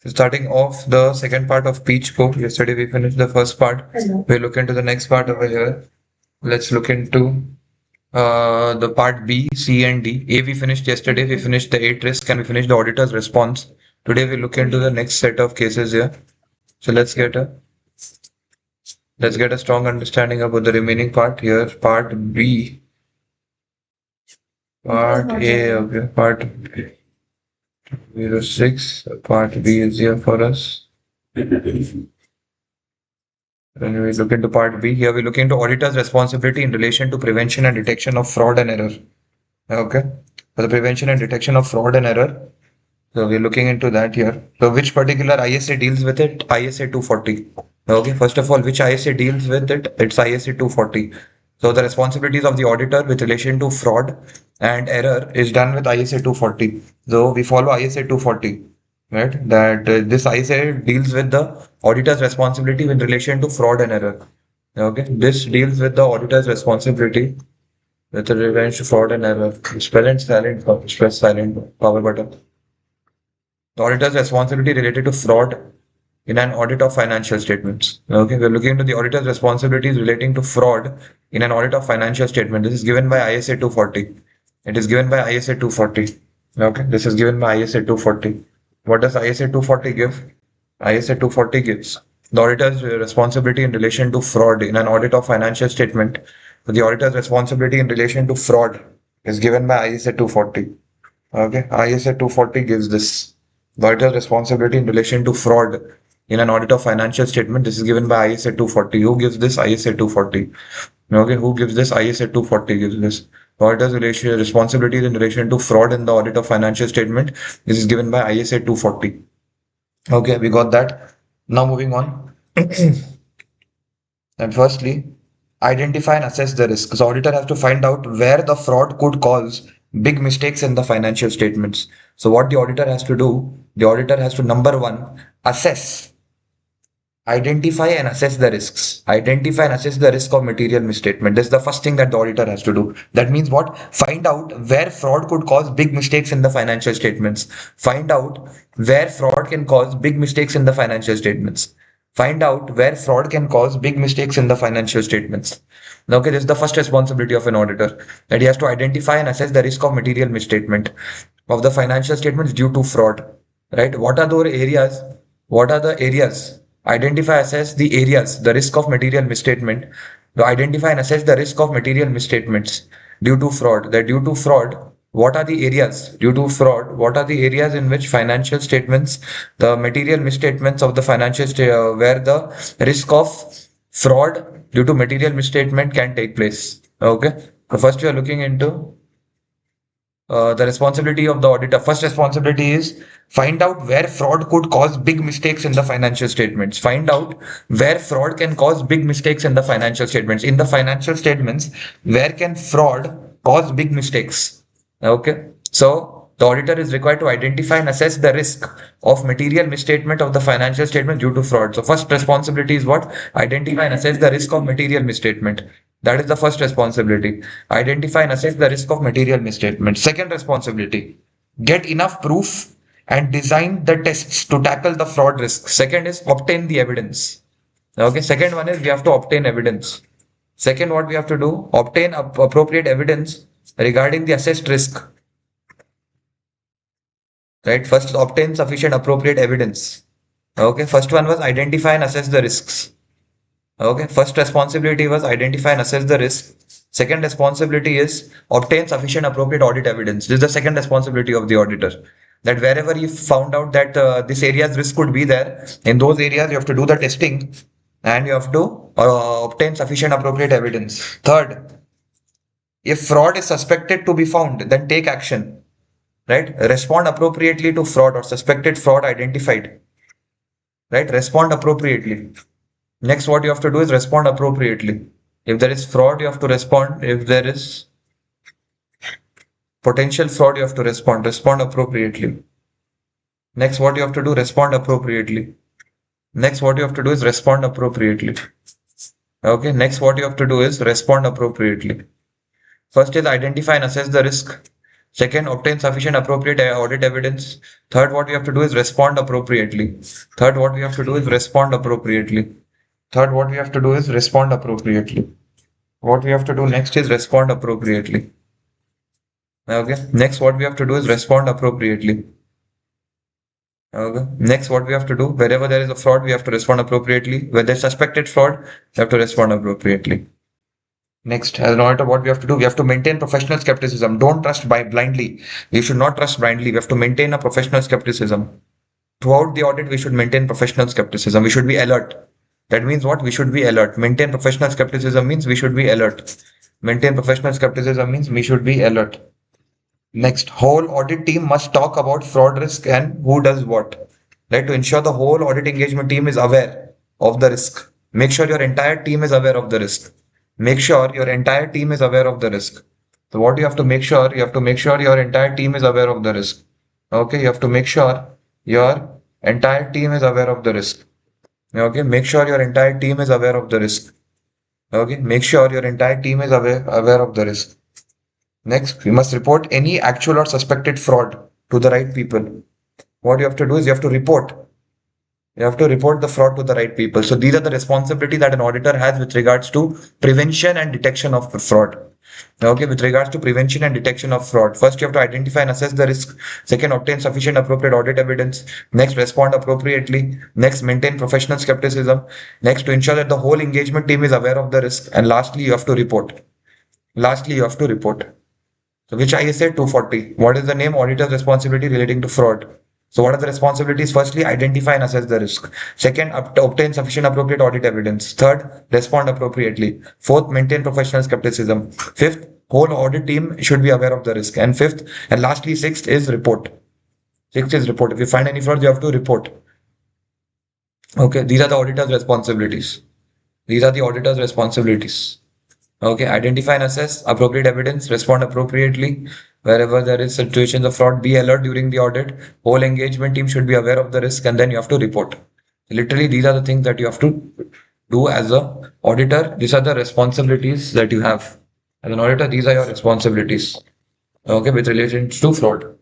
So starting off the second part of Peach Cove. Yesterday we finished the first part. We look into the next part over here. Let's look into the part B, C, and D. A we finished yesterday. We finished the 8 risk and we finished the auditor's response. Today we look into the next set of cases here. So let's get a strong understanding about the remaining part here. Part B, part A, okay, part 06. Part B is here for us. When we look into part B, here we look into auditor's responsibility in relation to prevention and detection of fraud and error. Okay, for the prevention and detection of fraud and error. So we're looking into that here. So which particular ISA deals with it? ISA 240. Okay, first of all, which ISA deals with it? It's ISA 240. So the responsibilities of the auditor with relation to fraud and error is done with ISA 240. So we follow ISA 240, right? That this ISA deals with the auditor's responsibility in relation to fraud and error. Okay, this deals with the auditor's responsibility with relation to fraud and error. Spell and silent, press silent power button. The auditor's responsibility related to fraud in an audit of financial statements. Okay, we're looking into the auditor's responsibilities relating to fraud in an audit of financial statement. This is given by ISA 240. It is given by ISA 240. Okay, this is given by ISA 240. What does ISA 240 give? ISA 240 gives the auditor's responsibility in relation to fraud in an audit of financial statement. So the auditor's responsibility in relation to fraud is given by ISA 240. Okay, ISA 240 gives this. The auditor's responsibility in relation to fraud in an audit of financial statement. This is given by ISA 240. Who gives this? ISA 240. Okay, who gives this? ISA 240 gives this. The auditor's responsibilities in relation to fraud in the audit of financial statement. This is given by ISA 240. Okay, we got that. Now moving on. And firstly, identify and assess the risk. So auditor has to find out where the fraud could cause big mistakes in the financial statements. So what the auditor has to do, the auditor has to number one, assess, identify and assess the risks. Identify and assess the risk of material misstatement. This is the first thing that the auditor has to do. That means what? Find out where fraud could cause big mistakes in the financial statements. Find out where fraud can cause big mistakes in the financial statements. Find out where fraud can cause big mistakes in the financial statements. Okay, this is the first responsibility of an auditor, that he has to identify and assess the risk of material misstatement of the financial statements due to fraud. Right? What are those areas? What are the areas? Identify, assess the areas, the risk of material misstatement. To identify and assess the risk of material misstatements due to fraud. That due to fraud, what are the areas due to fraud? What are the areas in which financial statements, the material misstatements of the financial where the risk of fraud due to material misstatement can take place? Okay. So first we are looking into the responsibility of the auditor. First responsibility is find out where fraud could cause big mistakes in the financial statements. Find out where fraud can cause big mistakes in the financial statements. In the financial statements, where can fraud cause big mistakes? Okay. So the auditor is required to identify and assess the risk of material misstatement of the financial statement due to fraud. So first responsibility is what? Identify and assess the risk of material misstatement. That is the first responsibility. Identify and assess the risk of material misstatement. Second responsibility, get enough proof and design the tests to tackle the fraud risk. Second is obtain the evidence. Okay, second one is we have to obtain evidence. Second, what we have to do, obtain appropriate evidence regarding the assessed risk. Right, first obtain sufficient appropriate evidence. Okay, first one was identify and assess the risks. Okay, first responsibility was identify and assess the risk. Second responsibility is obtain sufficient appropriate audit evidence. This is the second responsibility of the auditor. That wherever you found out that this area's risk could be there, in those areas you have to do the testing and you have to obtain sufficient appropriate evidence. Third, if fraud is suspected to be found, then take action. Right? Respond appropriately to fraud or suspected fraud identified. Right? Respond appropriately. Next, what you have to do is respond appropriately. If there is fraud, you have to respond. If there is potential fraud, you have to respond. Respond appropriately. Next, what you have to do, respond appropriately. Next, what you have to do is respond appropriately. Okay, next, what you have to do is respond appropriately. First is identify and assess the risk. Second, obtain sufficient appropriate audit evidence. Third, what we have to do is respond appropriately. Third, what we have to do is respond appropriately. Third, what we have to do is respond appropriately. What we have to do next is respond appropriately. Okay. Next, what we have to do is respond appropriately. Okay. Next, what we have to do, wherever there is a fraud, we have to respond appropriately. Where there's suspected fraud, we have to respond appropriately. Next, as an auditor, what we have to do, we have to maintain professional skepticism. Don't trust by blindly. We should not trust blindly. We have to maintain a professional skepticism. Throughout the audit, we should maintain professional skepticism. We should be alert. That means what? We should be alert. Maintain professional skepticism means we should be alert. Maintain professional skepticism means we should be alert. Next, whole audit team must talk about fraud risk and who does what. Right? To ensure the whole audit engagement team is aware of the risk. Make sure your entire team is aware of the risk. Make sure your entire team is aware of the risk. So what you have to make sure, you have to make sure your entire team is aware of the risk. Okay, you have to make sure your entire team is aware of the risk. Okay, make sure your entire team is aware of the risk. Okay, make sure your entire team is aware of the risk. Next, we must report any actual or suspected fraud to the right people. What you have to do is you have to report. You have to report the fraud to the right people. So these are the responsibility that an auditor has with regards to prevention and detection of fraud. Okay, with regards to prevention and detection of fraud, first you have to identify and assess the risk. Second, obtain sufficient appropriate audit evidence. Next, respond appropriately. Next, maintain professional skepticism. Next, to ensure that the whole engagement team is aware of the risk. And lastly, you have to report. Lastly, you have to report. So which I said 240. What is the name? Auditor's responsibility relating to fraud. So what are the responsibilities? Firstly, identify and assess the risk. Second, obtain sufficient appropriate audit evidence. Third, respond appropriately. Fourth, maintain professional skepticism. Fifth, whole audit team should be aware of the risk. And fifth, and lastly, sixth is report. Sixth is report. If you find any fraud, you have to report. Okay, these are the auditor's responsibilities. These are the auditor's responsibilities. Okay, identify and assess appropriate evidence, respond appropriately. Wherever there is situations of fraud, be alert during the audit. Whole engagement team should be aware of the risk and then you have to report. Literally, these are the things that you have to do as a auditor. These are the responsibilities that you have. As an auditor, these are your responsibilities. Okay, with relation to fraud.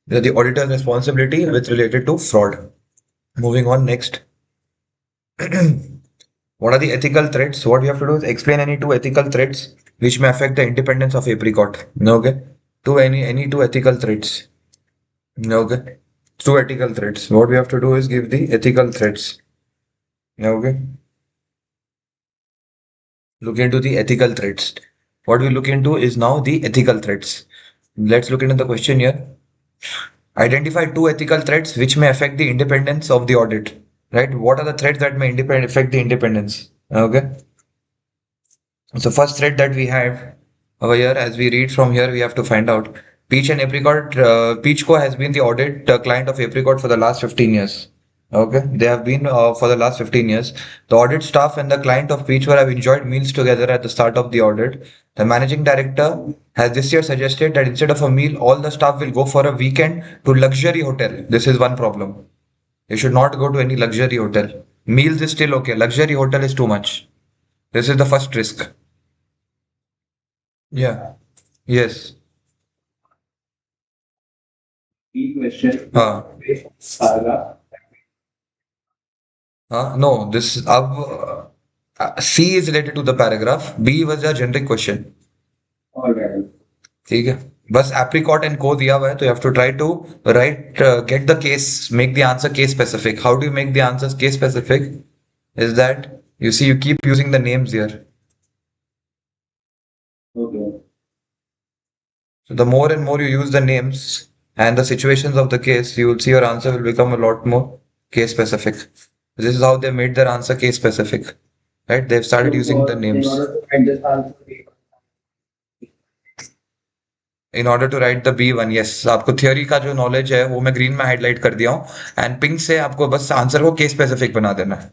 The auditor's responsibility with related to fraud. Moving on next. What are the ethical threats? What you have to do is explain any two ethical threats which may affect the independence of apricot. Okay. Any two ethical threats. Okay. Two ethical threats. What we have to do is give the ethical threats. Okay. Look into the ethical threats. What we look into is now the ethical threats. Let's look into the question here. Identify two ethical threats which may affect the independence of the audit. Right? What are the threats that may affect the independence? Okay. So first thread that we have over here, as we read from here, we have to find out Peach and Apricot. Peachco has been the audit client of Apricot for the last 15 years. Okay, they have been for the last 15 years. The audit staff and the client of Peachco have enjoyed meals together at the start of the audit. The managing director has this year suggested that instead of a meal, all the staff will go for a weekend to luxury hotel. This is one problem. You should not go to any luxury hotel. Meals is still okay. Luxury hotel is too much. This is the first risk. Yeah. Yes. key question Uh, paragraph. no, this C is related to the paragraph. B was a generic question. All right. ठीक है बस apricot and co दिया हुआ है तो you have to try to write get the case make the answer case specific. How do you make the answers case specific? Is that you see you keep using the names here. Okay. So the more and more you use the names and the situations of the case, you will see your answer will become a lot more case specific. This is how they made their answer case specific. Right? They've started So using the in names order to find this answer, in order to write the B1. Yes, आपको theory का जो knowledge है वो मैं green में highlight कर दिया हूँ and pink से आपको बस आंसर को case specific बना देना है.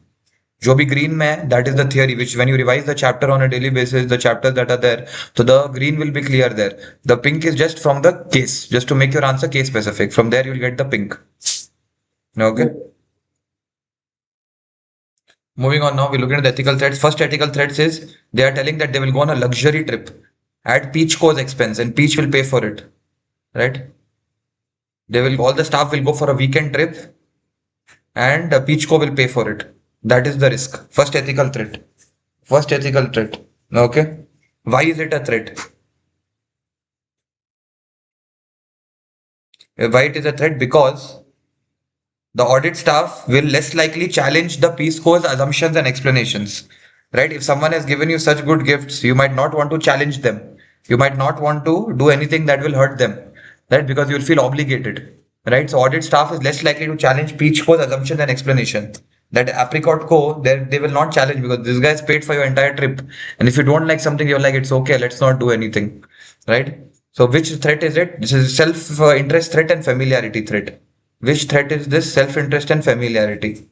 जो भी green में है that is the theory which when you revise the chapter on a daily basis the chapters that are there so the green will be clear there. The pink is just from the case just to make your answer case specific. From there you will get the pink. Okay. Moving on now, we're looking at the ethical threats. First ethical threats is they are telling that they will go on a luxury trip at Peach Co's expense and Peach will pay for it, right? They will, all the staff will go for a weekend trip and Peach Co will pay for it. That is the risk. First ethical threat. First ethical threat. Okay. Why is it a threat? Why it is a threat? Because the audit staff will less likely challenge the Peace Corps' assumptions and explanations. Right? If someone has given you such good gifts, you might not want to challenge them. You might not want to do anything that will hurt them. Right? Because you'll feel obligated. Right? So audit staff is less likely to challenge Peach Co's assumptions and explanation. That Apricot Co, they will not challenge because this guy's paid for your entire trip. And if you don't like something, you're like, it's okay, let's not do anything. Right? So which threat is it? This is self-interest threat and familiarity threat. Which threat is this? Self-interest and familiarity.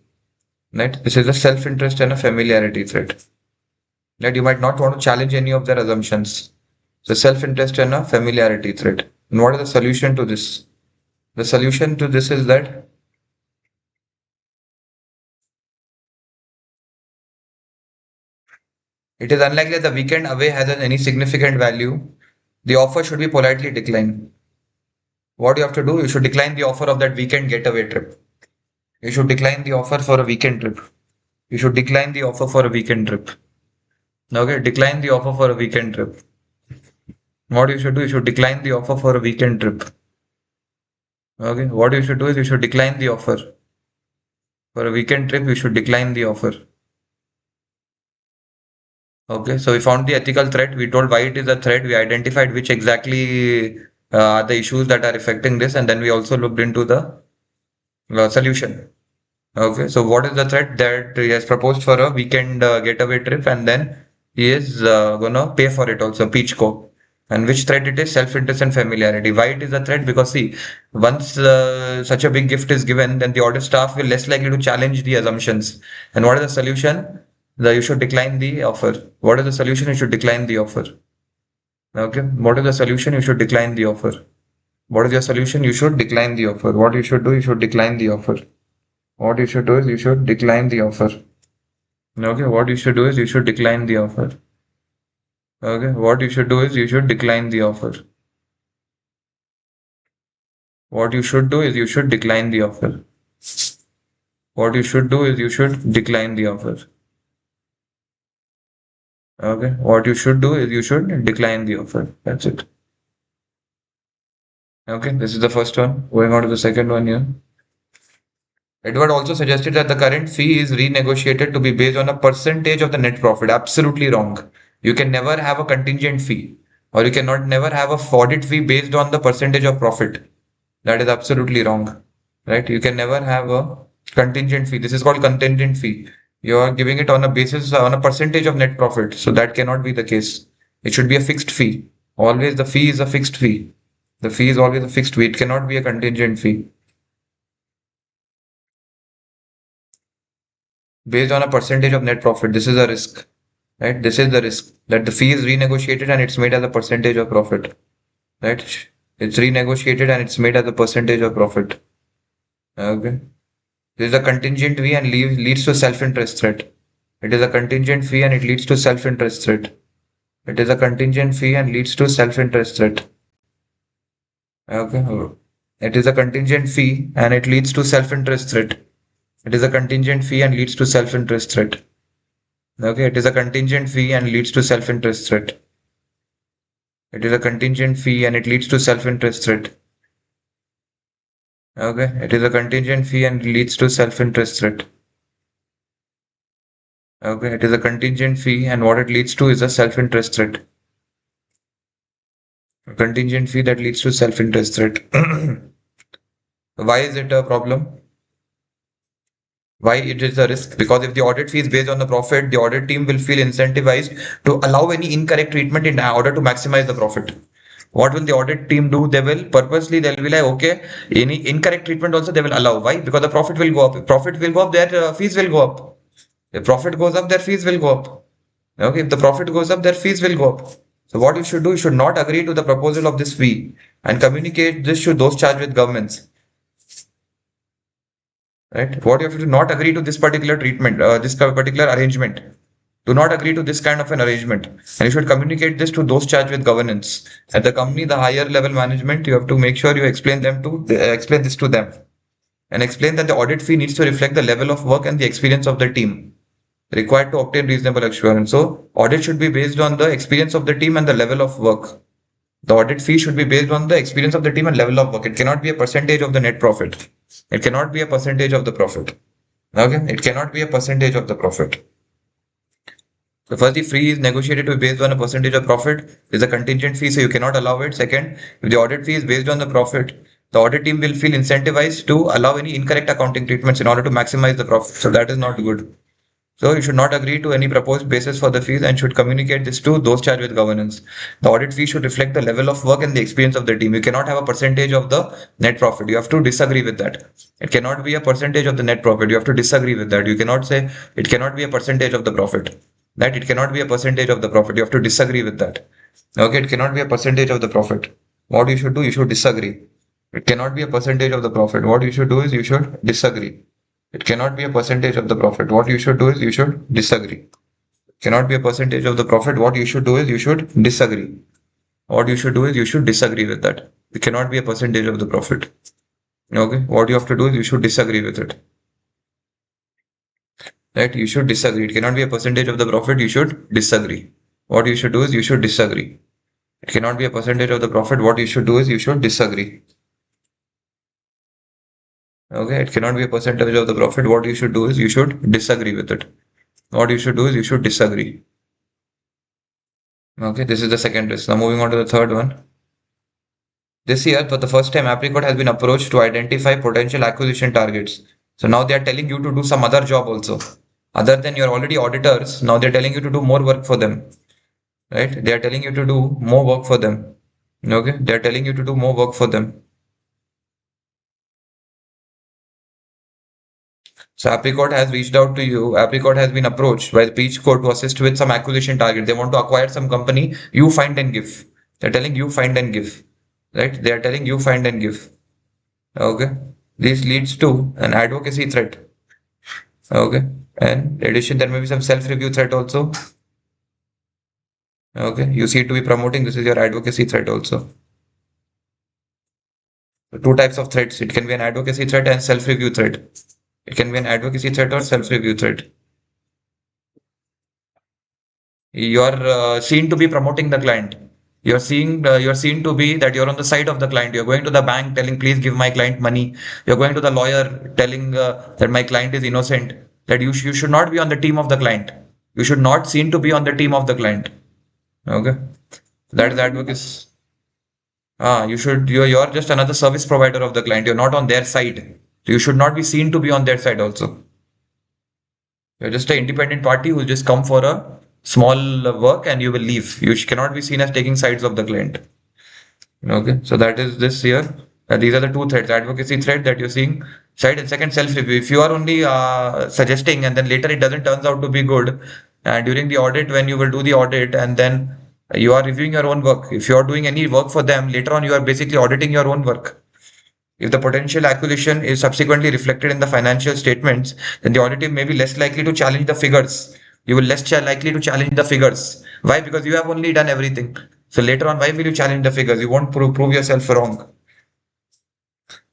Right? This is a self-interest and a familiarity threat. Right? You might not want to challenge any of their assumptions. The self-interest and a familiarity threat. And what is the solution to this? The solution to this is that it is unlikely that the weekend away has any significant value. The offer should be politely declined. What you have to do, you should decline the offer of that weekend getaway trip. You should decline the offer for a weekend trip. You should decline the offer for a weekend trip. Okay, decline the offer for a weekend trip. What you should do, you should decline the offer for a weekend trip. Okay, what you should do is you should decline the offer. For a weekend trip, you should decline the offer. Okay, so we found the ethical threat. We told why it is a threat. We identified which exactly are the issues that are affecting this, and then we also looked into the solution. Okay, so what is the threat that he has proposed for a weekend getaway trip, and then he is gonna pay for it also, Peachco. And which threat it is? Self-interest and familiarity. Why it is a threat? Because see, once such a big gift is given, then the audit staff will less likely to challenge the assumptions. And what is the solution? You should decline the offer. What is the solution? You should decline the offer. Okay. What is the solution? You should decline the offer. What is your solution? You should decline the offer. What you should do? You should decline the offer. What you should do is you should decline the offer. Okay, what you should do is you should decline the offer. Okay, what you should do is you should decline the offer. What you should do is you should decline the offer. What you should do is you should decline the offer. Okay, what you should do is you should decline the offer. That's it. Okay, this is the first one. Going on to the second one here. Edward also suggested that the current fee is renegotiated to be based on a percentage of the net profit. Absolutely wrong. You can never have a contingent fee, or you cannot never have a audit fee based on the percentage of profit. That is absolutely wrong. Right? You can never have a contingent fee. This is called contingent fee. You are giving it on a basis on a percentage of net profit. So that cannot be the case. It should be a fixed fee. Always the fee is a fixed fee. The fee is always a fixed fee. It cannot be a contingent fee. Based on a percentage of net profit. This is a risk, right? This is the risk that the fee is renegotiated and it's made as a percentage of profit, right? It's renegotiated and it's made as a percentage of profit. Okay. This is a contingent fee and leads to self-interest threat. It is a contingent fee and it leads to self-interest threat. It is a contingent fee and leads to self-interest threat. Okay. It is a contingent fee and it leads to self-interest threat. It is a contingent fee and leads to self-interest threat. Okay, it is a contingent fee and leads to self-interest threat. It is a contingent fee and it leads to self-interest threat. Okay, it is a contingent fee and leads to self-interest threat. Okay, it is a contingent fee and what it leads to is a self-interest threat. A contingent fee that leads to self-interest threat. Why is it a problem? Why it is a risk? Because if the audit fee is based on the profit, the audit team will feel incentivized to allow any incorrect treatment in order to maximize the profit. What will the audit team do? They will purposely, they'll be like, okay, any incorrect treatment also they will allow. Why? Because the profit will go up. If profit will go up, their fees will go up. If profit goes up, their fees will go up. Okay, if the profit goes up, their fees will go up. So what you should do, you should not agree to the proposal of this fee and communicate this to those charged with governments. right? What you have to do, not agree to this particular treatment, particular arrangement. Do not agree to this kind of an arrangement. And you should communicate this to those charged with governance. At the company, the higher level management, you have to make sure you explain this to them and explain that the audit fee needs to reflect the level of work and the experience of the team required to obtain reasonable assurance. So, audit should be based on the experience of the team and the level of work. The audit fee should be based on the experience of the team and level of work. It cannot be a percentage of the net profit. It cannot be a percentage of the profit. Okay, it cannot be a percentage of the profit. So first, the fee is negotiated to be based on a percentage of profit. Is a contingent fee, so you cannot allow it. Second, if the audit fee is based on the profit, the audit team will feel incentivized to allow any incorrect accounting treatments in order to maximize the profit. So that is not good. So you should not agree to any proposed basis for the fees and should communicate this to those charged with governance. The audit fee should reflect the level of work and the experience of the team. You cannot have a percentage of the net profit. You have to disagree with that. It cannot be a percentage of the net profit. You have to disagree with that. You cannot say it cannot be a percentage of the profit. That it cannot be a percentage of the profit. You have to disagree with that. Okay, it cannot be a percentage of the profit. What you should do, you should disagree. It cannot be a percentage of the profit. What you should do is you should disagree. It cannot be a percentage of the profit. What you should do is you should disagree. Cannot be a percentage of the profit. What you should do is you should disagree. What you should do is you should disagree with that. It cannot be a percentage of the profit. Okay. What you have to do is you should disagree with it. Right? You should disagree. It cannot be a percentage of the profit. You should disagree. What you should do is you should disagree. It cannot be a percentage of the profit. What you should do is you should disagree. Okay. It cannot be a percentage of the profit. What you should do is you should disagree with it. What you should do is you should disagree. Okay, this is the second risk. Now moving on to the third one. This year, for the first time, Apricot has been approached to identify potential acquisition targets. So now they are telling you to do some other job also. Other than you're already auditors, now they're telling you to do more work for them. Right? They are telling you to do more work for them. Okay? They are telling you to do more work for them. So Apricot has reached out to you. Apricot has been approached by the Peach Court to assist with some acquisition target. They want to acquire some company. You find and give. They're telling you find and give. Right? They are telling you find and give. Okay. This leads to an advocacy threat. Okay. And in addition, there may be some self-review threat also. Okay. You see to be promoting. This is your advocacy threat also. Two types of threats. It can be an advocacy threat and self-review threat. It can be an advocacy threat or self-review threat. You're seen to be promoting the client. You're seen to be that you're on the side of the client. You're going to the bank telling, please give my client money. You're going to the lawyer telling that my client is innocent. That you should not be on the team of the client. You should not seen to be on the team of the client. Okay, that is advocacy. You're just another service provider of the client. You're not on their side. You should not be seen to be on their side also. You're just an independent party who just come for a small work and you will leave. You cannot be seen as taking sides of the client. Okay, so that is this here. These are the two threads: advocacy thread that you're seeing side and second self-review. If you are only suggesting and then later it doesn't turns out to be good, during the audit when you will do the audit and then you are reviewing your own work. If you are doing any work for them later on, you are basically auditing your own work. If the potential acquisition is subsequently reflected in the financial statements, then the audit team may be less likely to challenge the figures. You will likely to challenge the figures. Why? Because you have only done everything. So later on, why will you challenge the figures? You won't prove yourself wrong.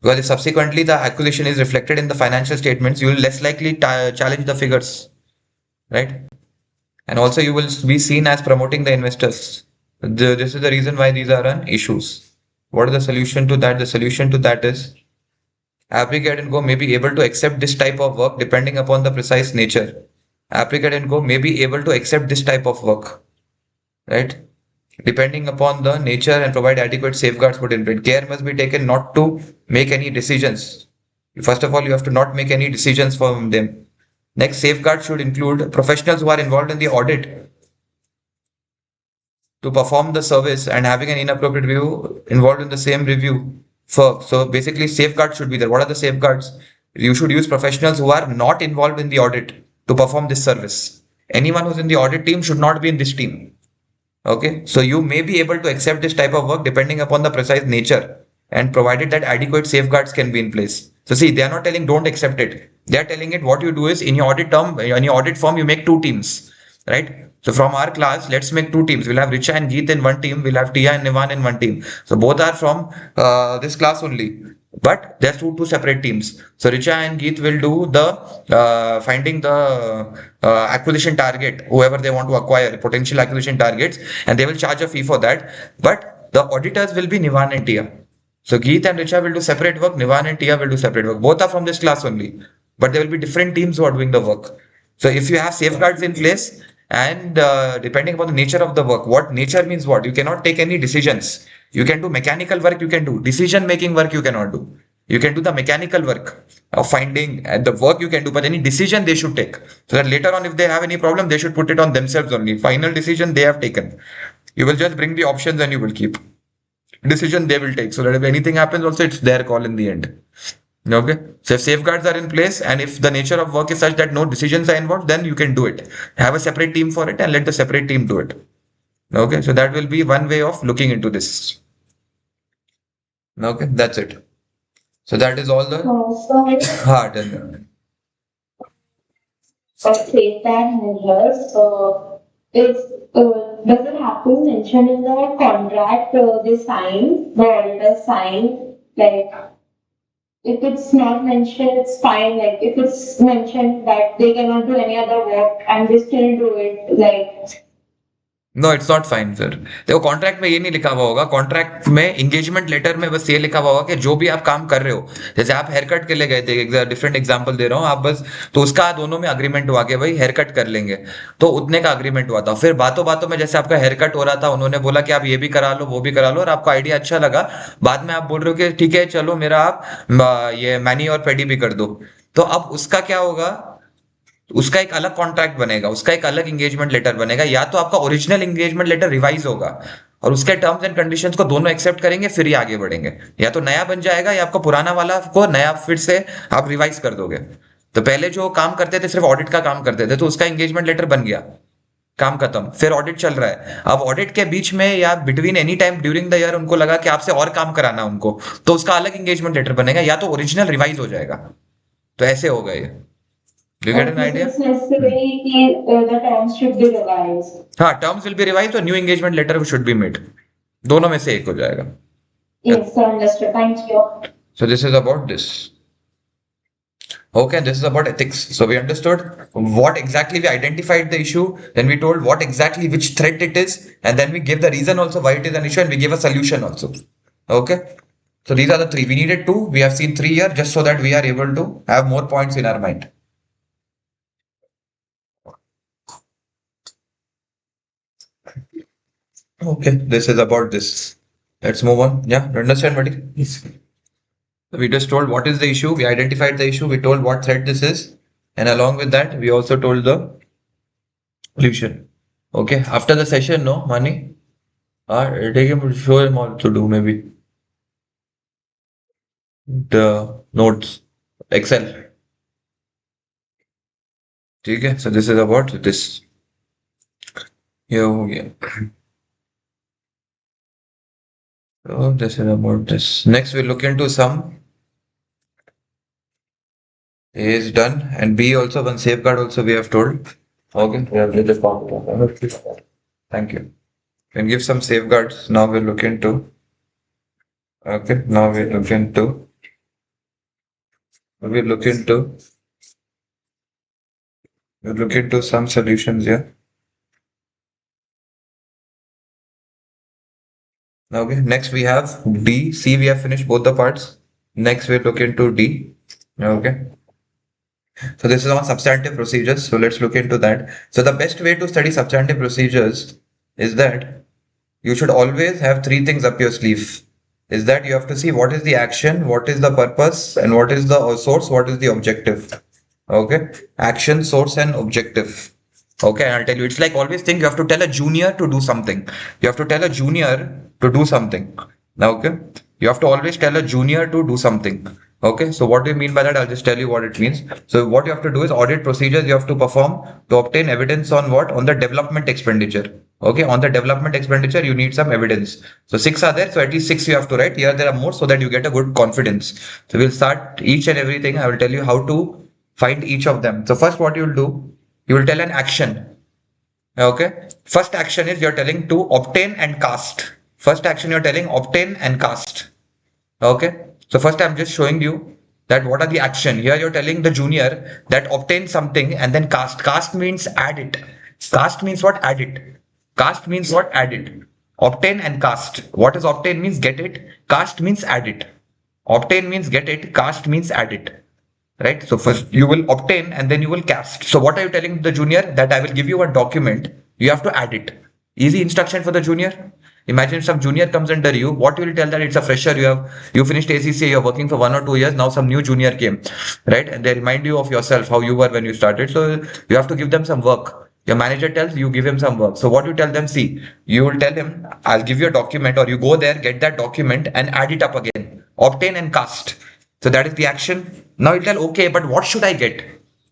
Because if subsequently the acquisition is reflected in the financial statements, you will less likely challenge the figures, right? And also you will be seen as promoting the investors. This is the reason why these are an issues. What is the solution to that? The solution to that is Applicant and Go may be able to accept this type of work depending upon the precise nature. Applicant and Go may be able to accept this type of work, right? Depending upon the nature and provide adequate safeguards put in place. Care must be taken not to make any decisions. First of all, you have to not make any decisions from them. Next, safeguards should include professionals who are involved in the audit to perform the service and having an inappropriate view involved in the same review. So basically, safeguards should be there. What are the safeguards? You should use professionals who are not involved in the audit to perform this service. Anyone who's in the audit team should not be in this team. Okay, so you may be able to accept this type of work depending upon the precise nature and provided that adequate safeguards can be in place. So see, they are not telling don't accept it. They are telling it what you do is in your audit term, in your audit form, you make two teams, right? So from our class, let's make two teams. We'll have Richa and Geet in one team. We'll have Tia and Nivan in one team. So both are from this class only. But there's two separate teams. So Richa and Geet will do the finding the acquisition target, whoever they want to acquire, potential acquisition targets, and they will charge a fee for that. But the auditors will be Nivan and Tia. So Geet and Richa will do separate work, Nivan and Tia will do separate work. Both are from this class only, but there will be different teams who are doing the work. So if you have safeguards in place, and depending upon the nature of the work, what nature means what, you cannot take any decisions. You can do mechanical work, you can do decision making work, you cannot do. You can do the mechanical work of finding the work you can do, but any decision they should take. So that later on, if they have any problem, they should put it on themselves only. Final decision they have taken. You will just bring the options and you will keep decision they will take, so that if anything happens also it's their call in the end. Okay, so if safeguards are in place and if the nature of work is such that no decisions are involved, then you can do it. Have a separate team for it and let the separate team do it. Okay, so that will be one way of looking into this. Okay, that's it. So that is all the So, hard and safeguard measures, is, does it have to mention in the contract, they sign, the auditor sign, like, if it's not mentioned, it's fine, like, if it's mentioned that they cannot do any other work and they still do it, like, no it's not fine sir. देखो contract में ये नहीं लिखा हुआ होगा, contract में engagement letter में बस ये लिखा हुआ होगा कि जो भी आप काम कर रहे हो, जैसे आप हेयर कट के लिए गए थे, डिफरेंट एग्जांपल दे रहा हूँ, आप बस तो उसका दोनों में अग्रीमेंट हुआ कि भाई हेयर कट कर लेंगे, तो उतने का अग्रीमेंट हुआ था। फिर बातों बातों में जैसे आपका हेयर कट हो रहा था, उन्होंने बोला कि आप ये भी करा लो वो भी करा लो, और आपको आइडिया अच्छा लगा, बाद में आप बोल रहे हो कि ठीक है चलो मेरा आप ये मैनी और पेडी भी कर दो, तो अब उसका क्या होगा, उसका एक अलग कॉन्ट्रैक्ट बनेगा, उसका एक अलग एंगेजमेंट लेटर बनेगा, या तो आपका ओरिजिनल एंगेजमेंट लेटर रिवाइज होगा और उसके टर्म्स एंड कंडीशंस को दोनों एक्सेप्ट करेंगे फिर ही आगे बढ़ेंगे, या तो नया बन जाएगा या आपका पुराना वाला को नया फिर से आप रिवाइज कर दोगे। तो पहले जो काम करते थे सिर्फ ऑडिट का काम करते थे, तो उसका एंगेजमेंट लेटर बन गया, काम खत्म, फिर ऑडिट चल रहा है। अब ऑडिट के बीच में या between any time during the year उनको लगा कि आपसे और काम कराना उनको, तो उसका अलग एंगेजमेंट लेटर बनेगा, या तो ओरिजिनल रिवाइज हो जाएगा। तो ऐसे होगा ये। Do you get an okay, so idea? it's necessary that the terms should be revised. हाँ, टर्म्स विल बी रिवाइज और new engagement letter should be made, दोनों में से एक हो जाएगा। Yes, so understood. Thank you. So this is about this. Okay, this is about ethics. So we understood what exactly we identified the issue, then we told what exactly which threat it is, and then we gave the reason also why it is an issue, and we gave a solution also. Okay. So these are the three. We needed two. We have seen three here just so that we are able to have more points in our mind. Okay, this is about this. Let's move on. Yeah, you understand, buddy? Yes. We just told what is the issue, we identified the issue, we told what threat this is, and along with that, we also told the solution. Okay, after the session, no, Mani? Take him, show him all to do maybe the notes, Excel. Okay, so this is about this. Here we go. So this is about this. Next, we'll look into some. A is done, and B also, one safeguard also we have told. Okay, we have did the formula. Thank you. Can give some safeguards. Now we'll look into. Okay, now we'll look into. We'll look into. We'll look into some solutions here. Okay, next we have D. C, we have finished both the parts. Next we'll look into D. Okay. So this is on substantive procedures. So let's look into that. So the best way to study substantive procedures is that you should always have three things up your sleeve. Is that you have to see what is the action, what is the purpose, and what is the source, what is the objective. Okay. Action, source, and objective. Okay, and I'll tell you, it's like always think you have to tell a junior to do something. You have to tell a junior to do something. Okay. You have to always tell a junior to do something. Okay, so what do you mean by that? I'll just tell you what it means. So what you have to do is audit procedures you have to perform to obtain evidence on what? On the development expenditure. Okay, on the development expenditure, you need some evidence. So six are there, so at least six you have to write. Here there are more so that you get a good confidence. So we'll start each and everything. I will tell you how to find each of them. So first, what you'll do, you will tell an action. Okay. First action is you're telling to obtain and cast. First action you're telling obtain and cast. Okay. So first I'm just showing you that what are the action. Here you're telling the junior that obtain something and then cast. Cast means add it. Cast means what? Add it. Cast means what? Add it. Obtain and cast. What is obtain means get it. Cast means add it. Obtain means get it. Cast means add it. Right? So first you will obtain and then you will cast. So what are you telling the junior? That I will give you a document. You have to add it. Easy instruction for the junior. Imagine some junior comes under you. What you will tell that it's a fresher. You finished ACCA. You're working for 1 or 2 years. Now some new junior came, right? And they remind you of yourself how you were when you started. So you have to give them some work. Your manager tells you give him some work. So what you tell them? See, you will tell him, I'll give you a document, or you go there, get that document, and add it up again. Obtain and cast. So that is the action. Now you tell, okay, but what should I get?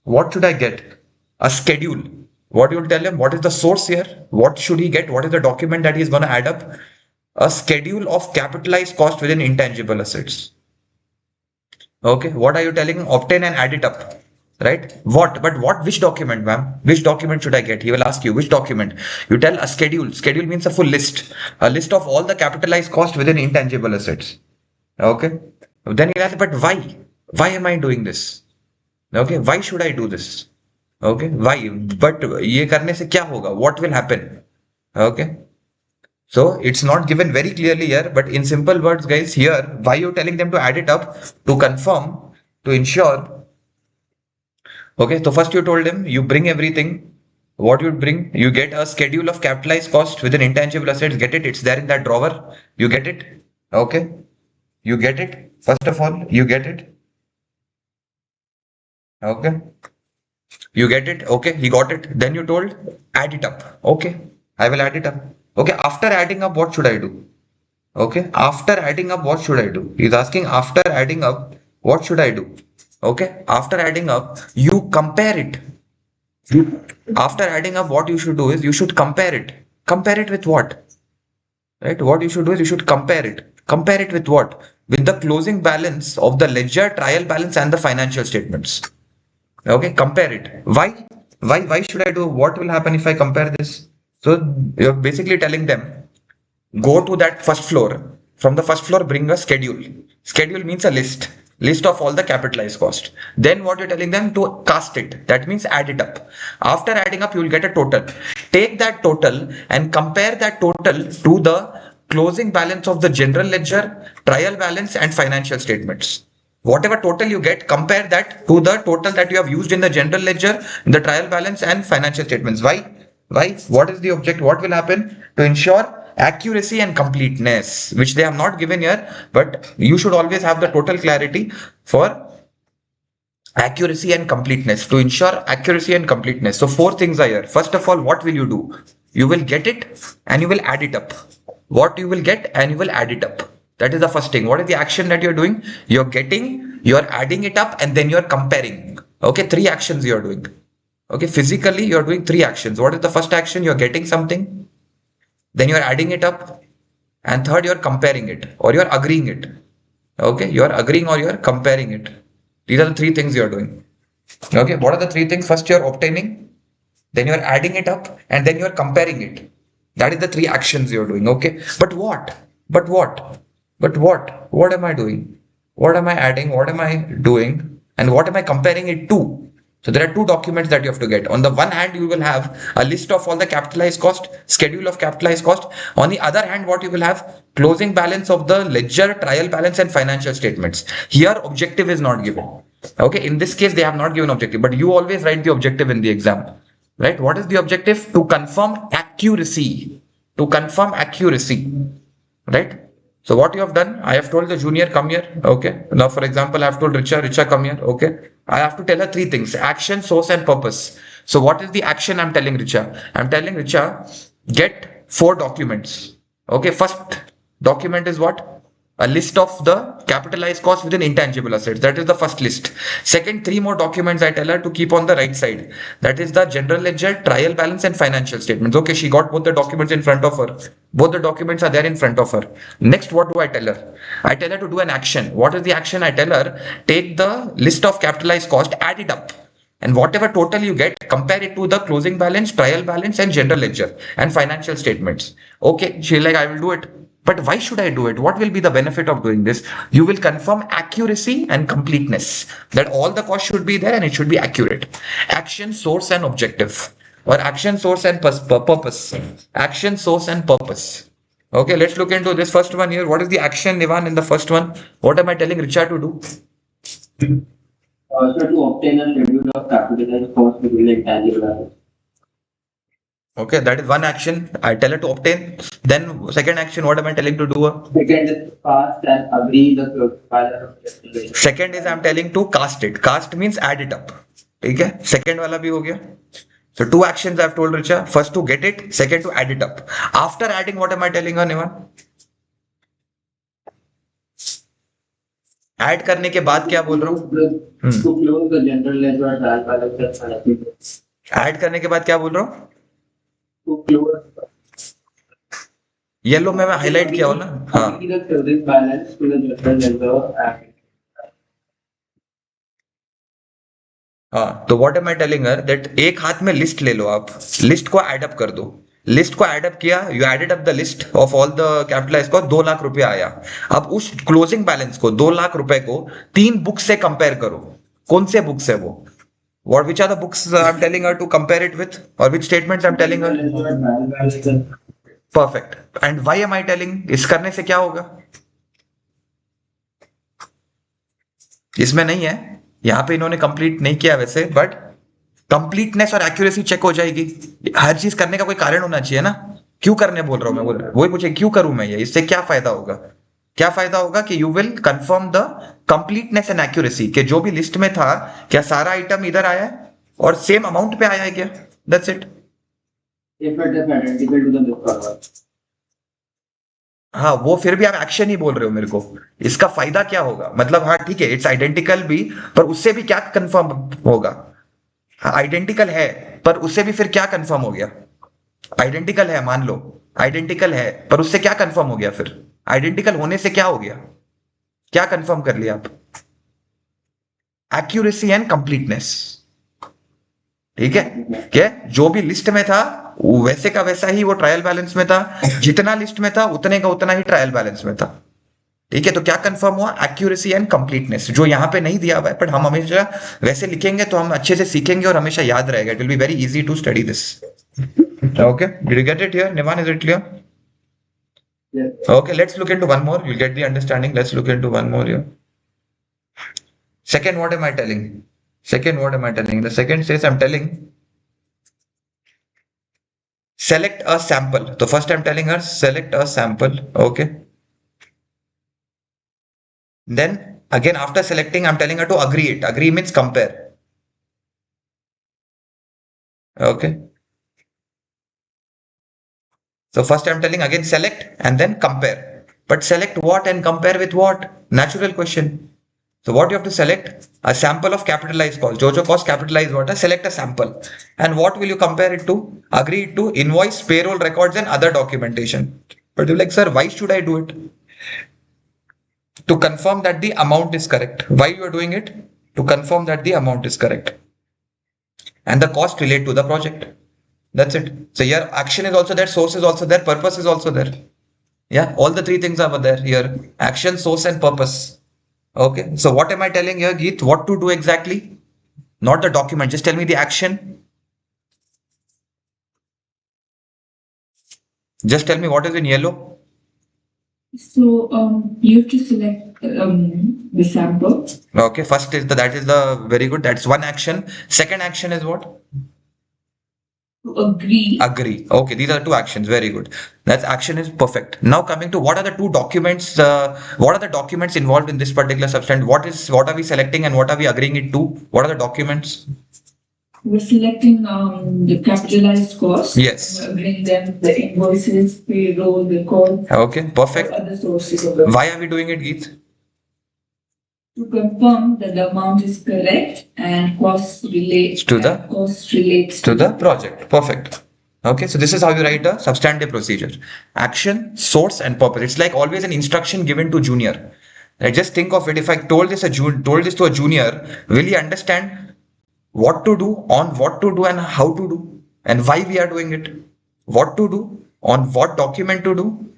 What should I get? A schedule. What you will tell him? What is the source here? What should he get? What is the document that he is going to add up? A schedule of capitalized cost within intangible assets. Okay, what are you telling? Obtain and add it up. Right? What? But what? Which document, ma'am? Which document should I get? He will ask you, which document? You tell a schedule. Schedule means a full list. A list of all the capitalized cost within intangible assets. Okay. Then he'll ask, but why? Why am I doing this? Okay. Why should I do this? Okay. Why? But ये करने से क्या होगा? What will happen? Okay. So it's not given very clearly here, but in simple words, guys, here, why you're telling them to add it up, to confirm, to ensure. Okay, so first you told him you bring everything. What you bring, you get a schedule of capitalized cost within intangible assets. Get it? It's there in that drawer. You get it? Okay. You get it? First of all, you get it? Okay. You get it? Okay. He got it. Then you told add it up. Okay. I will add it up. Okay. After adding up, what should I do? Okay. After adding up, what should I do? He's asking after adding up, what should I do? Okay. After adding up, you compare it. After adding up, what you should do is you should compare it. Compare it with what? Right? What you should do is you should compare it. Compare it with what? With the closing balance of the ledger, trial balance, and the financial statements. Okay, compare it. Why? Why should I do? What will happen if I compare this? So you're basically telling them, go to that first floor. From the first floor, bring a schedule. Schedule means a list. List of all the capitalized cost. Then what you're telling them to cast it. That means add it up. After adding up, you will get a total. Take that total and compare that total to the closing balance of the general ledger, trial balance, and financial statements. Whatever total you get, compare that to the total that you have used in the general ledger, in the trial balance, and financial statements. Why? Why? What is the object? What will happen? To ensure accuracy and completeness, which they have not given here, but you should always have the total clarity for accuracy and completeness, to ensure accuracy and completeness. So four things are here. First of all, what will you do? You will get it and you will add it up. What you will get and you will add it up. That is the first thing. What is the action that you're doing? You're getting, you're adding it up, and then you're comparing. Okay, three actions you're doing. Okay, physically you're doing three actions. What is the first action? You're getting something, then you're adding it up, and third, you're comparing it or you're agreeing it. Okay, you're agreeing or you're comparing it. These are the three things you're doing. Okay, what are the three things? First, you're obtaining, then you're adding it up, and then you're comparing it. That is the three actions you're doing. Okay, but what? But what? But what? What am I doing? What am I adding? What am I doing? And what am I comparing it to? So there are two documents that you have to get. On the one hand, you will have a list of all the capitalized cost, schedule of capitalized cost. On the other hand, what you will have? Closing balance of the ledger, trial balance, and financial statements. Here, objective is not given. Okay, in this case, they have not given objective, but you always write the objective in the exam. Right? What is the objective? To confirm accuracy. To confirm accuracy. Right? So what you have done, I have told the junior come here. Okay. Now, for example, I have told Richa come here. Okay. I have to tell her three things: action, source, and purpose. So what is the action I'm telling Richa? I'm telling Richa, get four documents. Okay. First document is what? a list of the capitalized cost within intangible assets. That is the first list. Second, three more documents I tell her to keep on the right side. That is the general ledger, trial balance, and financial statements. Okay, she got both the documents in front of her. Both the documents are there in front of her. Next, what do I tell her? I tell her to do an action. What is the action? I tell her, take the list of capitalized cost, add it up. And whatever total you get, compare it to the closing balance, trial balance, and general ledger and financial statements. Okay, she's like, I will do it. But why should I do it? What will be the benefit of doing this? You will confirm accuracy and completeness, that all the costs should be there and it should be accurate. Action, source, and objective, or action, source, and purpose. Action, source, and purpose. Okay, let's look into this first one here. What is the action, Ivan, in the first one? What am I telling Richa to do? Also to obtain a schedule of capitalized cost within intangible assets. Okay, that is one action. I tell her to obtain. Then second action, what am I telling to do? Second is cast and agree the closing balance of capitalized. Second is I'm telling to cast it. Cast means add it up. ठीक है? Second वाला भी हो गया. So two actions I've told Richa. First to get it. Second to add it up. After adding, what am I telling her, Nivan? Add करने के बाद क्या बोल रहा हूँ? To close the general ledger and trial balance and financial. Add करने के बाद क्या बोल रहा हूँ? To close. येलो में मैं हाईलाइट किया हो ना. हाँ. Agree the closing balance to the general ledger and. हाँ, तो what am I telling her that एक हाथ में लिस्ट ले लो, आप लिस्ट को एड अप कर दो. लिस्ट को एड अप किया, you added up the list of all the capitalise को, 2 लाख रुपया आया. अब उस क्लोजिंग बैलेंस को 2 लाख रुपए को 3 बुक से कंपेयर करो. कौन से बुक्स है वो? What which are the books I'm telling her to compare it with, or which statements I'm telling her? Perfect. And why am I telling? इस करने से क्या होगा? इसमें नहीं है, यहाँ पे इन्होंने कंप्लीट नहीं किया वैसे, बट कंप्लीटनेस और एक्यूरेसी चेक हो जाएगी. हर चीज करने का कोई कारण होना चाहिए ना. क्यों करने बोल रहा हूं मैं, बोल रहा वही पूछे क्यों करूं मैं ये, इससे क्या फायदा होगा? क्या फायदा होगा कि you will confirm the completeness and accuracy, कि जो भी लिस्ट में था क्या सारा आइटम इधर आया है और सेम अमाउंट पे आया है क्या. That's it. If it is identical to the list. हाँ, वो फिर भी आप एक्शन ही बोल रहे हो मेरे को. इसका फायदा क्या होगा? मतलब हाँ ठीक है, इट्स आइडेंटिकल भी, पर उससे भी क्या कंफर्म होगा? हाँ, आइडेंटिकल है, पर उससे भी फिर क्या कंफर्म हो गया? आइडेंटिकल है, मान लो आइडेंटिकल है, पर उससे क्या कंफर्म हो गया? फिर आइडेंटिकल होने से क्या हो गया? क्या कंफर्म कर लिया आप? Accuracy and completeness. ठीक है, क्या जो भी लिस्ट में था वैसे का वैसा ही वो ट्रायल बैलेंस में था, जितना लिस्ट में था उतने का उतना ही ट्रायल बैलेंस में था. ठीक है, तो क्या कंफर्म हुआ? एक्यूरेसी एंड कंप्लीटनेस, जो यहाँ पे नहीं दिया हुआ है, बट हम हमेशा वैसे लिखेंगे तो हम अच्छे से सीखेंगे और हमेशा याद रहेगा. It will be very easy to study this. Okay, did you get it here? निवान, is it clear? Yes. Okay, let's look into one more. You'll get the understanding. Let's look into one more here. Second, what am I telling? Second, what am I telling? The second says I'm telling select a sample. So first I'm telling her select a sample. Okay. Then again after selecting, I'm telling her to agree it. Agree means compare. Okay. So first I'm telling again select and then compare. But select what and compare with what? Natural question. So what you have to select? A sample of capitalized cost. जो cost capitalized what? Select a sample. And what will you compare it to? Agree it to invoice, payroll records and other documentation. But you're like, sir, why should I do it? To confirm that the amount is correct. Why you are doing it? To confirm that the amount is correct. And the cost relate to the project. That's it. So your action is also there, source is also there, purpose is also there. Yeah, all the three things are there here. Action, source and purpose. Okay, so what am I telling here, Geet? What to do exactly? Not the document, just tell me the action. Just tell me what is in yellow. So you have to select the sample. Okay, first is that is the very good. That's one action. Second action is what? To agree. Agree. Okay, these are two actions. Very good. That action is perfect. Now coming to what are the two documents? What are the documents involved in this particular substance? What are we selecting and what are we agreeing it to? What are the documents? We're selecting the capitalized costs. Yes. We're agreeing them the invoices, payroll, records, Okay, or perfect. other sources of revenue. Why are we doing it, Geet? To confirm that the amount is correct and costs relates To the project. Perfect. Okay, so this is how you write a substantive procedure. Action, source, and purpose. It's like always an instruction given to junior. Right, just think of it. If I told this to a junior, will he understand what to do, on what to do, and how to do, and why we are doing it? What to do, on what document to do,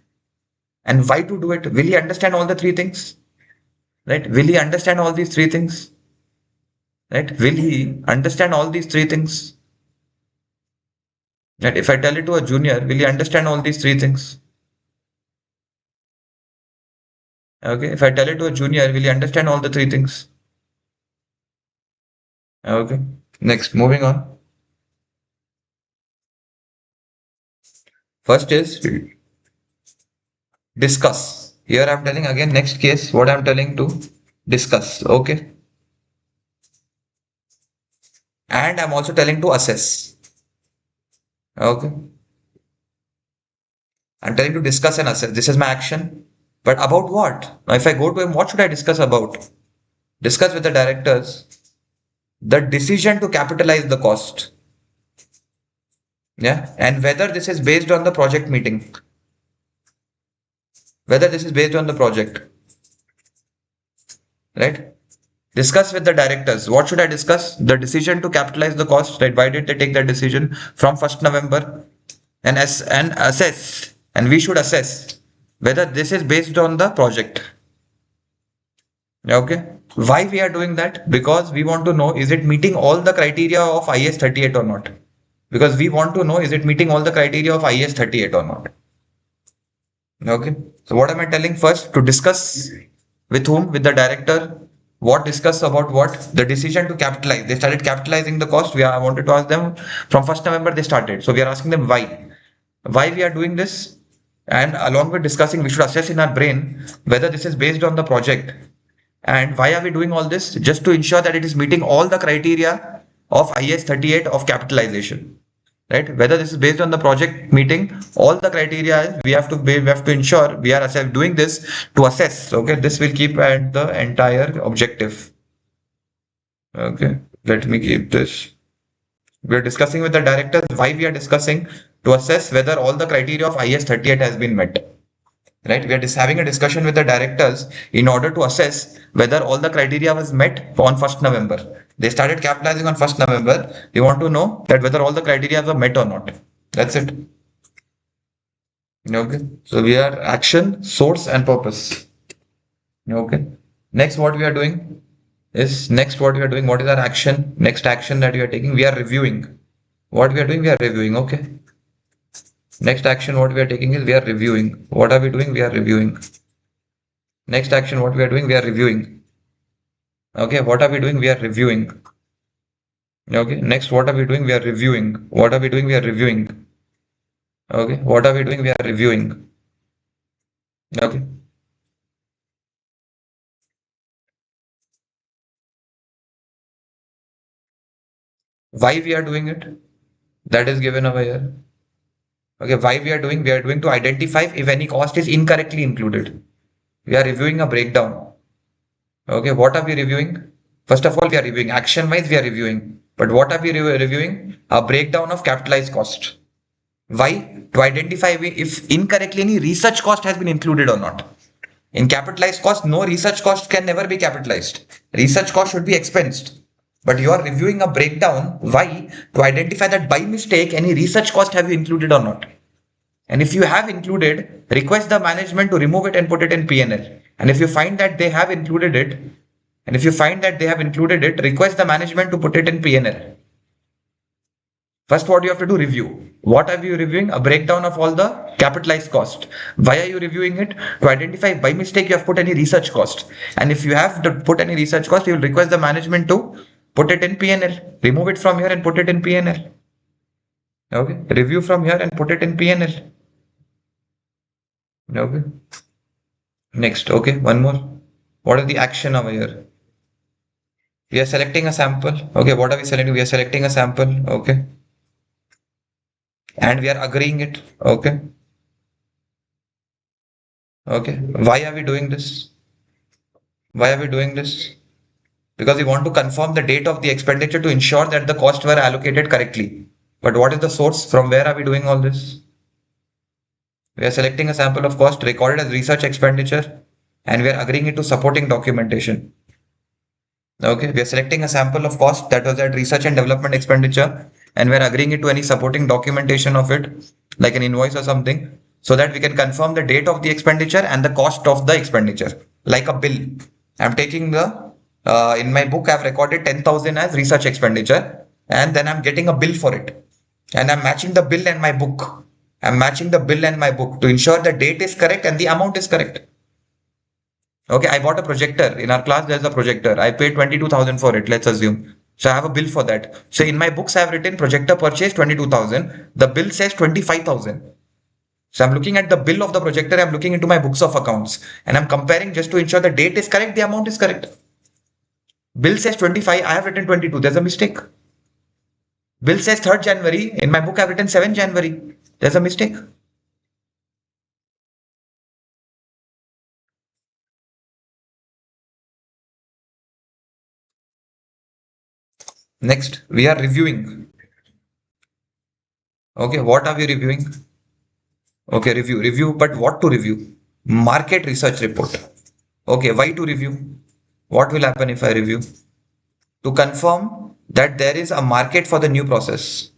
and why to do it? Will he understand all the three things? Right? Will he understand all these three things? Right? Will he understand all these three things? Right? If I tell it to a junior, will he understand all these three things? Okay. If I tell it to a junior, will he understand all the three things? Okay. Next, moving on. First is discuss. Here I'm telling again, next case, what I'm telling to discuss. Okay. And I'm also telling to assess. Okay. I'm telling to discuss and assess. This is my action. But about what? Now, if I go to him, what should I discuss about? Discuss with the directors the decision to capitalize the cost. Yeah. And whether this is based on the project meeting. Whether this is based on the project. Right? Discuss with the directors. What should I discuss? The decision to capitalize the cost. Right? Why did they take that decision from 1st November? And assess. And we should assess whether this is based on the project. Okay. Why we are doing that? Because we want to know, is it meeting all the criteria of IS 38 or not? Because we want to know, is it meeting all the criteria of IS 38 or not? Okay. So what am I telling first? To discuss with whom? With the director. What discuss about what? The decision to capitalize. They started capitalizing the cost. I wanted to ask them from 1st November they started. So we are asking them why. Why we are doing this? And along with discussing, we should assess in our brain whether this is based on the project. And why are we doing all this? Just to ensure that it is meeting all the criteria of IS 38 of capitalization. Right? Whether this is based on the project meeting, all the criteria we have to ensure we are doing this to assess. Okay, this will keep at the entire objective. Okay, let me keep this. We are discussing with the directors why we are discussing to assess whether all the criteria of IS 38 has been met. Right, we are just having a discussion with the directors in order to assess whether all the criteria was met on 1st November. They started capitalizing on 1st November. They want to know that whether all the criteria were met or not. That's it. Okay. So we are action, source, and purpose. Okay. Next, what we are doing what is our action? Next action that we are taking, we are reviewing. What we are doing, we are reviewing. Okay. Next action, what we are taking is we are reviewing. What are we doing? We are reviewing. Next action, what we are doing, we are reviewing. Okay, what are we doing? We are reviewing. Okay, next, what are we doing? We are reviewing. What are we doing? We are reviewing. Okay, what are we doing? We are reviewing. Okay, why we are doing it? That is given over here. Okay, why we are doing? We are doing to identify if any cost is incorrectly included. We are reviewing a breakdown. Okay, what are we reviewing? First of all, we are reviewing action wise, we are reviewing. But what are we reviewing? A breakdown of capitalized cost. Why? To identify if incorrectly any research cost has been included or not. In capitalized cost, no research cost can never be capitalized. Research cost should be expensed. But you are reviewing a breakdown. Why? To identify that by mistake any research cost have you included or not. And if you have included, request the management to remove it and put it in P&L. And if you find that they have included it, request the management to put it in P&L. First, what you have to do, review. What are you reviewing? A breakdown of all the capitalized cost. Why are you reviewing it? To identify by mistake you have put any research cost. And if you have to put any research cost, you will request the management to put it in P&L. Remove it from here and put it in P&L. Okay. Review from here and put it in P&L. Okay. Next. Okay. One more. What is the action over here? We are selecting a sample. Okay, what are we selecting? We are selecting a sample. Okay. And we are agreeing it. Okay. Okay. Why are we doing this? Why are we doing this? Because we want to confirm the date of the expenditure to ensure that the costs were allocated correctly. But what is the source? From where are we doing all this? We are selecting a sample of cost recorded as research expenditure and we are agreeing it to supporting documentation. Okay, we are selecting a sample of cost that was at research and development expenditure and we are agreeing it to any supporting documentation of it, like an invoice or something, so that we can confirm the date of the expenditure and the cost of the expenditure, like a bill. I'm taking in my book, I've recorded 10,000 as research expenditure and then I'm getting a bill for it. And I'm matching the bill and my book. I'm matching the bill and my book to ensure the date is correct and the amount is correct. Okay, I bought a projector. In our class, there's a projector. I paid 22,000 for it, let's assume. So I have a bill for that. So in my books, I have written projector purchase 22,000. The bill says 25,000. So I'm looking at the bill of the projector. I'm looking into my books of accounts and I'm comparing just to ensure the date is correct, the amount is correct. Bill says 25. I have written 22. There's a mistake. Bill says 3rd January. In my book, I've written 7th January. There's a mistake. Next, we are reviewing. Okay, what are we reviewing? Okay, review, but what to review? Market research report. Okay, why to review? What will happen if I review? To confirm that there is a market for the new process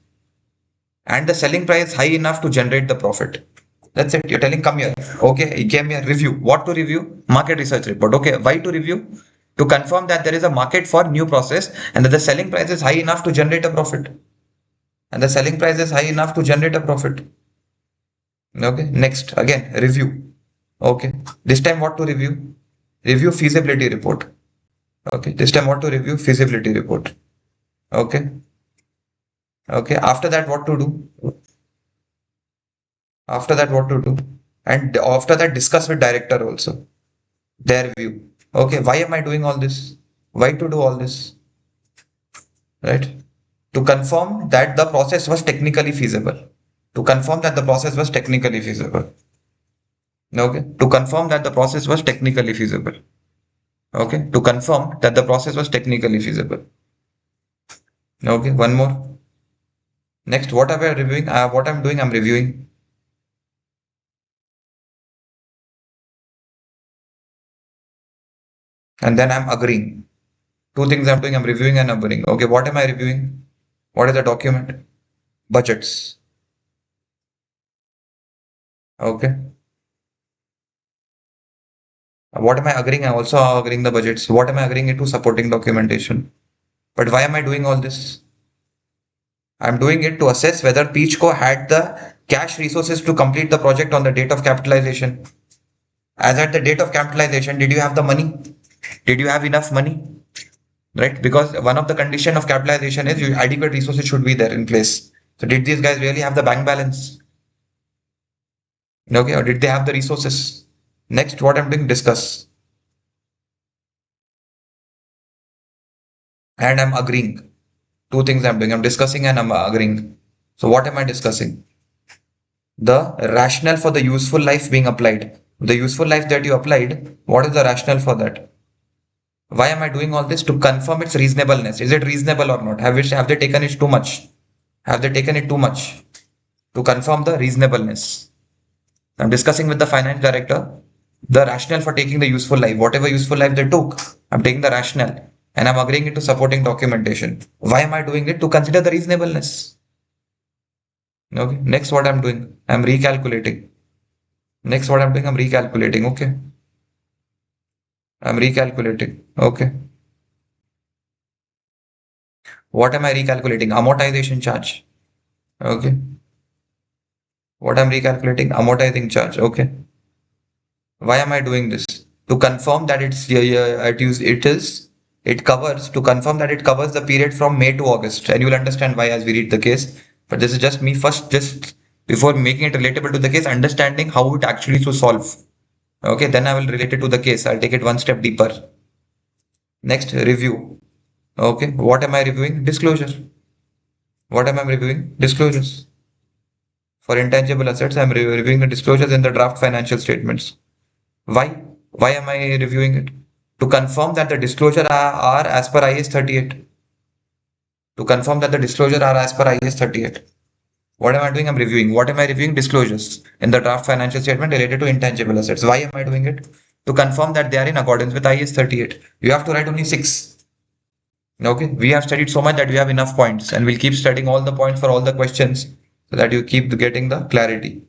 and the selling price high enough to generate the profit. That's it. You're telling, come here. Okay, he came here. Review. What to review? Market research report. Okay, why to review? To confirm that there is a market for new process and that the selling price is high enough to generate a profit. And the selling price is high enough to generate a profit. Okay, next, again, review. Okay, this time what to review? Review feasibility report. Okay, this time what to review? Feasibility report. Okay, okay, after that, what to do? After that, what to do? And after that, discuss with director also. Their view. Okay, why am I doing all this? Why to do all this? Right? To confirm that the process was technically feasible. To confirm that the process was technically feasible. Okay, to confirm that the process was technically feasible. Okay, to confirm that the process was technically feasible. Okay, one more. Next, what am I reviewing? What I'm doing, I'm reviewing. And then I'm agreeing. Two things I'm doing, I'm reviewing and agreeing. Okay, what am I reviewing? What is the document? Budgets. Okay. What am I agreeing? I'm also agreeing the budgets. What am I agreeing it to? Supporting documentation. But why am I doing all this? I'm doing it to assess whether Peachco had the cash resources to complete the project on the date of capitalization. As at the date of capitalization, did you have the money? Did you have enough money? Right? Because one of the condition of capitalization is adequate resources should be there in place. So did these guys really have the bank balance? Okay, or did they have the resources? Next, what I'm doing, discuss. And I'm agreeing. Two things I'm doing. I'm discussing and I'm agreeing. So what am I discussing? The rationale for the useful life being applied. The useful life that you applied, what is the rationale for that? Why am I doing all this? To confirm its reasonableness. Is it reasonable or not? Have they taken it too much? Have they taken it too much? To confirm the reasonableness. I'm discussing with the finance director the rationale for taking the useful life. Whatever useful life they took, I'm taking the rationale and I'm agreeing it to supporting documentation. Why am I doing it? To consider the reasonableness. Okay. Next, what I'm doing? I'm recalculating. Next, what I'm doing? I'm recalculating. Okay. I'm recalculating. Okay. What am I recalculating? Amortization charge. Okay. What I'm recalculating? Amortizing charge. Okay. Why am I doing this? To confirm that it covers to confirm that it covers the period from May to August, and you'll understand why as we read the case. But this is just me first, just before making it relatable to the case, understanding how it actually to solve. Okay, then I will relate it to the case. I'll take it one step deeper. Next, review. Okay, what am I reviewing? Disclosure. What am I reviewing? Disclosures. For intangible assets, I'm reviewing the disclosures in the draft financial statements. Why? Why am I reviewing it? To confirm that the disclosure are as per IS 38. To confirm that the disclosure are as per IS 38. What am I doing? I'm reviewing. What am I reviewing? Disclosures in the draft financial statement related to intangible assets. Why am I doing it? To confirm that they are in accordance with IS 38. You have to write only six. Okay, we have studied so much that we have enough points, and we'll keep studying all the points for all the questions so that you keep getting the clarity.